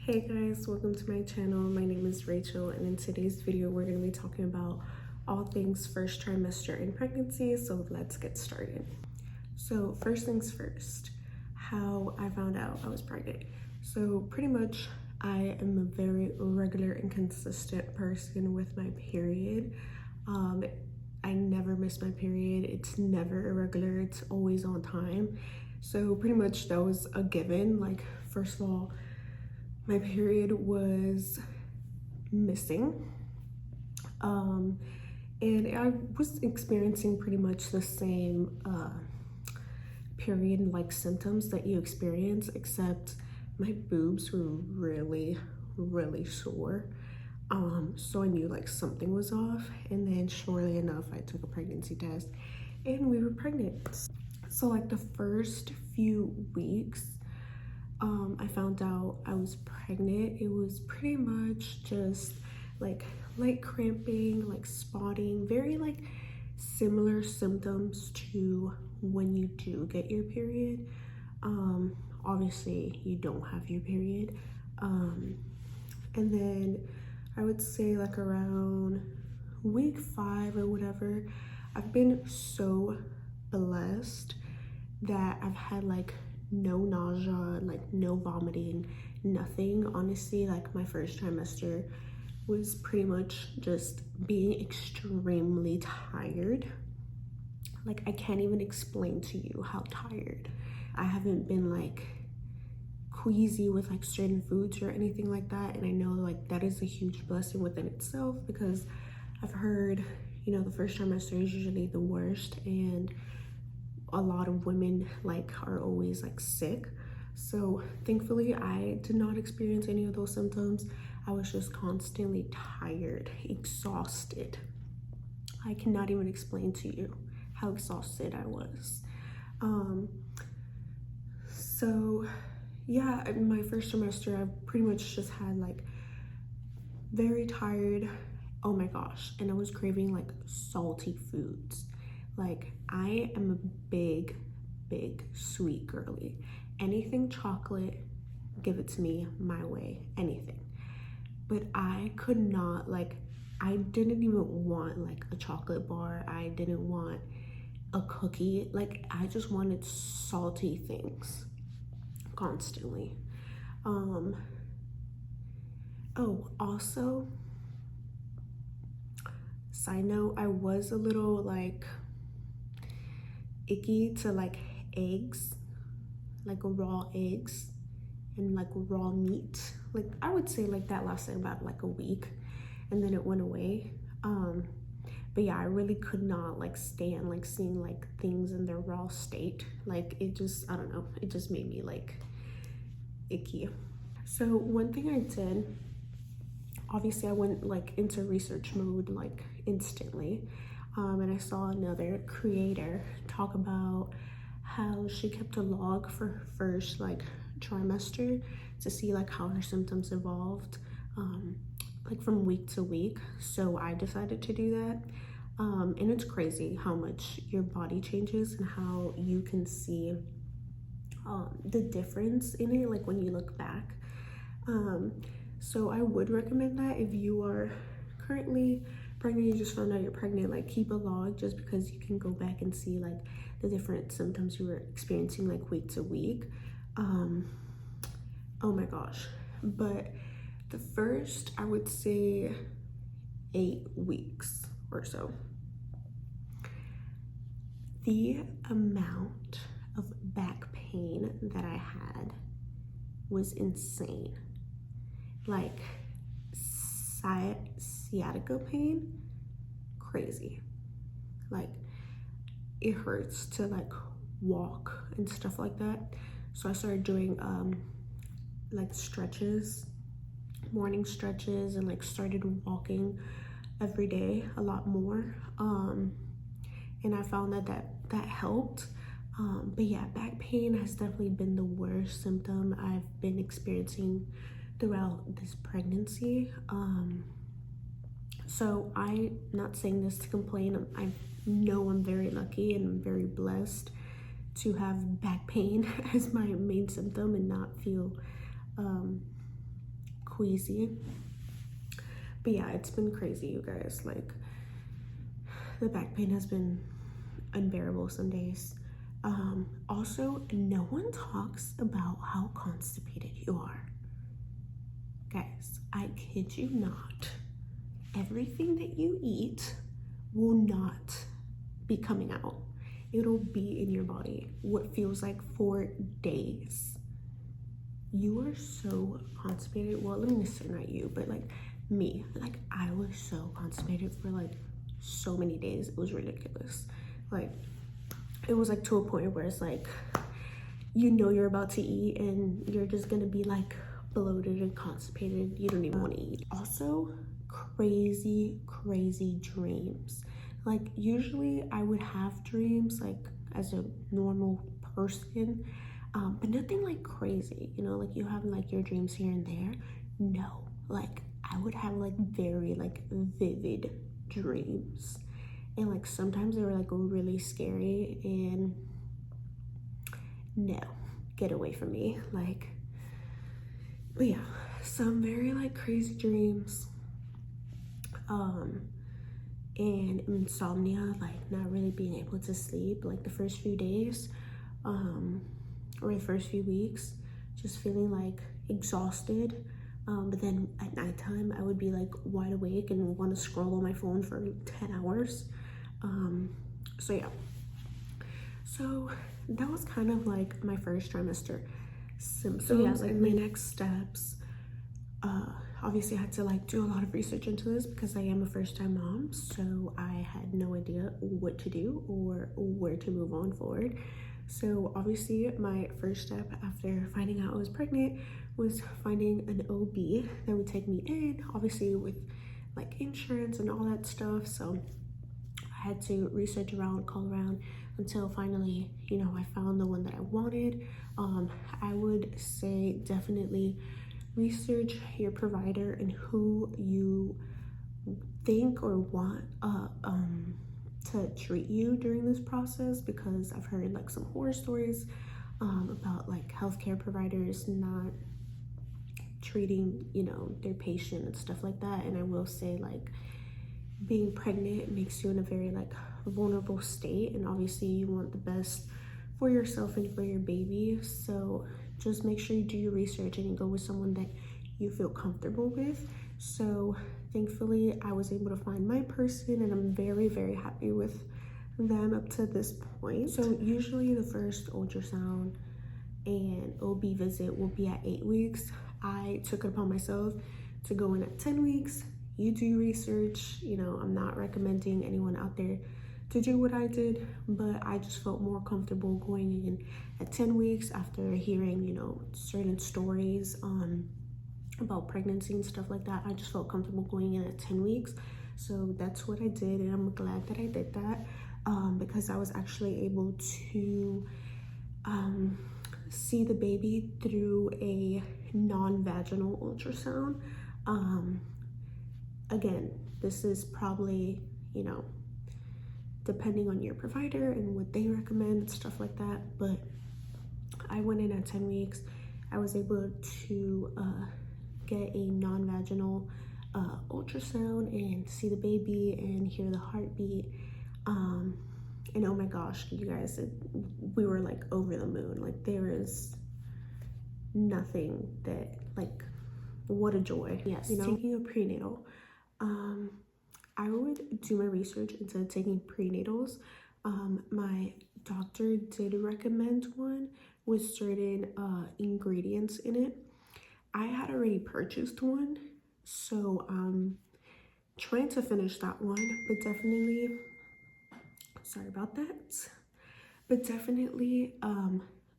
Hey guys, welcome to my channel. My name is Rachel, and in today's video we're going to be talking about all things first trimester in pregnancy. So let's get started. So first things first, how I found out I was pregnant. So pretty much I am a very regular and consistent person with my period. I never miss my period. It's never irregular. It's always on time. So pretty much that was a given. Like, first of all, my period was missing, and I was experiencing pretty much the same period like symptoms that you experience, except my boobs were really sore. So I knew like something was off, and then surely enough I took a pregnancy test and we were pregnant. So like the first few weeks I found out I was pregnant, it was pretty much just like light cramping, like spotting, very like similar symptoms to when you do get your period. Obviously you don't have your period. And then I would say like around week 5 or whatever, I've been so blessed that I've had like no nausea, like no vomiting, nothing. Honestly, like my first trimester was pretty much just being extremely tired. Like I can't even explain to you how tired. I haven't been like queasy with like certain foods or anything like that, and I know like that is a huge blessing within itself, because I've heard, you know, the first trimester is usually the worst, and a lot of women like are always like sick. So thankfully I did not experience any of those symptoms. I was just constantly tired, exhausted. I cannot even explain to you how exhausted I was. So yeah, in my first trimester I pretty much just had like very tired, oh my gosh, and I was craving like salty foods. Like I am a big sweet girly. Anything chocolate, give it to me my way, anything. But I could not, like, I didn't even want like a chocolate bar. I didn't want a cookie. Like I just wanted salty things constantly. Oh, also, side note, I was a little like icky to like eggs, like raw eggs and like raw meat. Like I would say like that lasted about like a week, and then it went away. But yeah, I really could not like stand like seeing like things in their raw state. Like it just, I don't know, it just made me like icky. So one thing I did, obviously I went like into research mode like instantly, and I saw another creator talk about how she kept a log for her first like trimester to see like how her symptoms evolved, like from week to week. So I decided to do that, and it's crazy how much your body changes and how you can see the difference in it like when you look back. So I would recommend that if you are currently pregnant, you just found out you're pregnant, like keep a log, just because you can go back and see like the different symptoms you were experiencing like week to week. Oh my gosh. But the first, I would say 8 weeks or so, the amount of back pain that I had was insane. Like sciatica pain, crazy. Like it hurts to like walk and stuff like that. So I started doing like stretches, morning stretches, and like started walking every day a lot more, and I found that helped. But yeah, back pain has definitely been the worst symptom I've been experiencing throughout this pregnancy. So I'm not saying this to complain. I know I'm very lucky and I'm very blessed to have back pain as my main symptom and not feel queasy. But yeah, it's been crazy, you guys. Like, the back pain has been unbearable some days. Also, no one talks about how constipated you are. Guys, I kid you not. Everything that you eat will not be coming out. It'll be in your body what feels like for days. You are so constipated. Well, let me say not you, but like me. Like, I was so constipated for like so many days. It was ridiculous. Like, it was like to a point where it's like, you know, you're about to eat and you're just gonna be like bloated and constipated. You don't even want to eat. Also, crazy dreams. Like, usually I would have dreams like as a normal person, but nothing like crazy, you know, like you have like your dreams here and there. No, like I would have like very like vivid dreams, and like sometimes they were like really scary, and no, get away from me. Like, but yeah, some very like crazy dreams, and insomnia, like not really being able to sleep like the first few days, or the first few weeks, just feeling like exhausted. But then at nighttime I would be like wide awake and want to scroll on my phone for 10 hours. So yeah, so that was kind of like my first trimester symptoms. So yeah, like my next steps, obviously I had to like do a lot of research into this because I am a first-time mom, so I had no idea what to do or where to move on forward. So obviously my first step after finding out I was pregnant was finding an OB that would take me in, obviously with like insurance and all that stuff. So I had to research around, call around, until finally, you know, I found the one that I wanted. I would say definitely research your provider and who you think or want to treat you during this process, because I've heard like some horror stories about like healthcare providers not treating, you know, their patient and stuff like that. And I will say, like, being pregnant makes you in a very like vulnerable state, and obviously you want the best for yourself and for your baby. So just make sure you do your research and you go with someone that you feel comfortable with. So thankfully I was able to find my person, and I'm very happy with them up to this point. So usually the first ultrasound and OB visit will be at 8 weeks. I took it upon myself to go in at 10 weeks. You do research, you know, I'm not recommending anyone out there to do what I did, but I just felt more comfortable going in at 10 weeks after hearing, you know, certain stories about pregnancy and stuff like that. I just felt comfortable going in at 10 weeks. So that's what I did, and I'm glad that I did that, because I was actually able to see the baby through a non-vaginal ultrasound. Again, this is probably, you know, depending on your provider and what they recommend and stuff like that, but I went in at 10 weeks. I was able to get a non-vaginal ultrasound and see the baby and hear the heartbeat, and oh my gosh, you guys, we were like over the moon. Like, there is nothing that, like, what a joy. Yes, you know, taking a prenatal, I would do my research into taking prenatals. My doctor did recommend one with certain ingredients in it. I had already purchased one, so trying to finish that one, but definitely, sorry about that, but definitely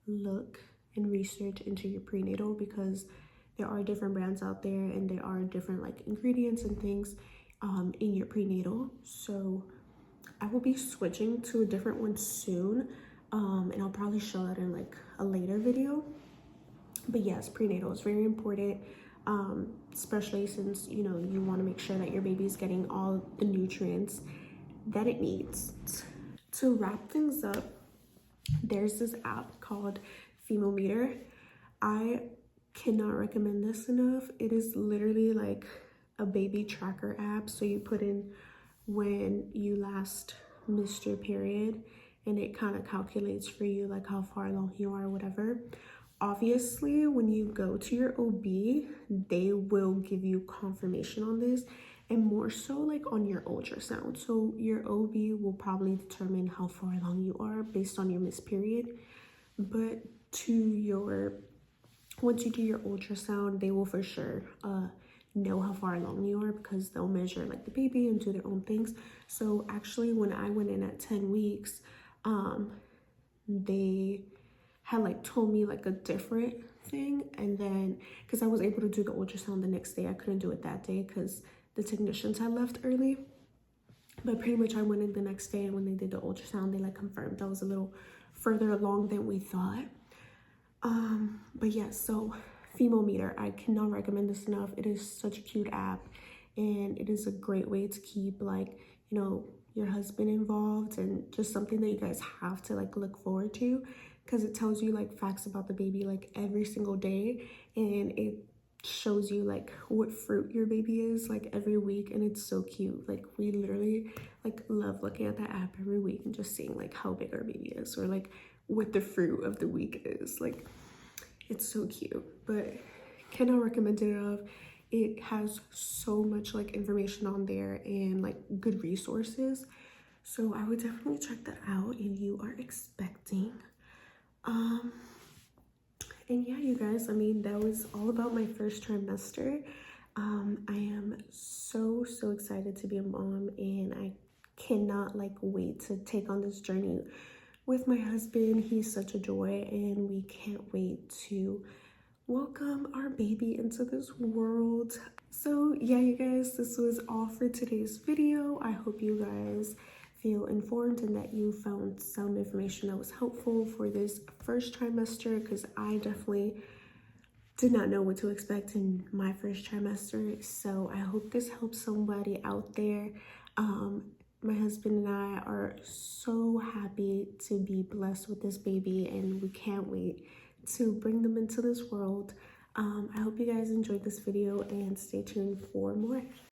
look and research into your prenatal, because there are different brands out there and there are different like ingredients and things in your prenatal. So I will be switching to a different one soon, and I'll probably show that in like a later video. But yes, prenatal is very important, especially since, you know, you want to make sure that your baby is getting all the nutrients that it needs. To wrap things up, there's this app called Femometer. I cannot recommend this enough. It is literally like a baby tracker app. So you put in when you last missed your period, and it kind of calculates for you like how far along you are or whatever. Obviously, when you go to your OB, they will give you confirmation on this, and more so like on your ultrasound. So your OB will probably determine how far along you are based on your missed period. But once you do your ultrasound, they will for sure know how far along you are, because they'll measure like the baby and do their own things. So actually, when I went in at 10 weeks, they had like told me like a different thing, and then because I was able to do the ultrasound the next day, I couldn't do it that day because the technicians had left early. But pretty much I went in the next day, and when they did the ultrasound, they like confirmed I was a little further along than we thought. But yeah, so Femometer, I cannot recommend this enough. It is such a cute app, and it is a great way to keep like, you know, your husband involved, and just something that you guys have to like look forward to, because it tells you like facts about the baby like every single day, and it shows you like what fruit your baby is like every week, and it's so cute. Like we literally like love looking at that app every week and just seeing like how big our baby is, or like what the fruit of the week is. Like it's so cute, but cannot recommend it enough. It has so much like information on there and like good resources, so I would definitely check that out if you are expecting. And yeah, you guys, I mean, that was all about my first trimester. I am so excited to be a mom, and I cannot like wait to take on this journey with my husband. He's such a joy, and we can't wait to welcome our baby into this world. So yeah, you guys, this was all for today's video. I hope you guys feel informed and that you found some information that was helpful for this first trimester, because I definitely did not know what to expect in my first trimester. So I hope this helps somebody out there. My husband and I are so happy to be blessed with this baby, and we can't wait to bring them into this world. I hope you guys enjoyed this video, and stay tuned for more.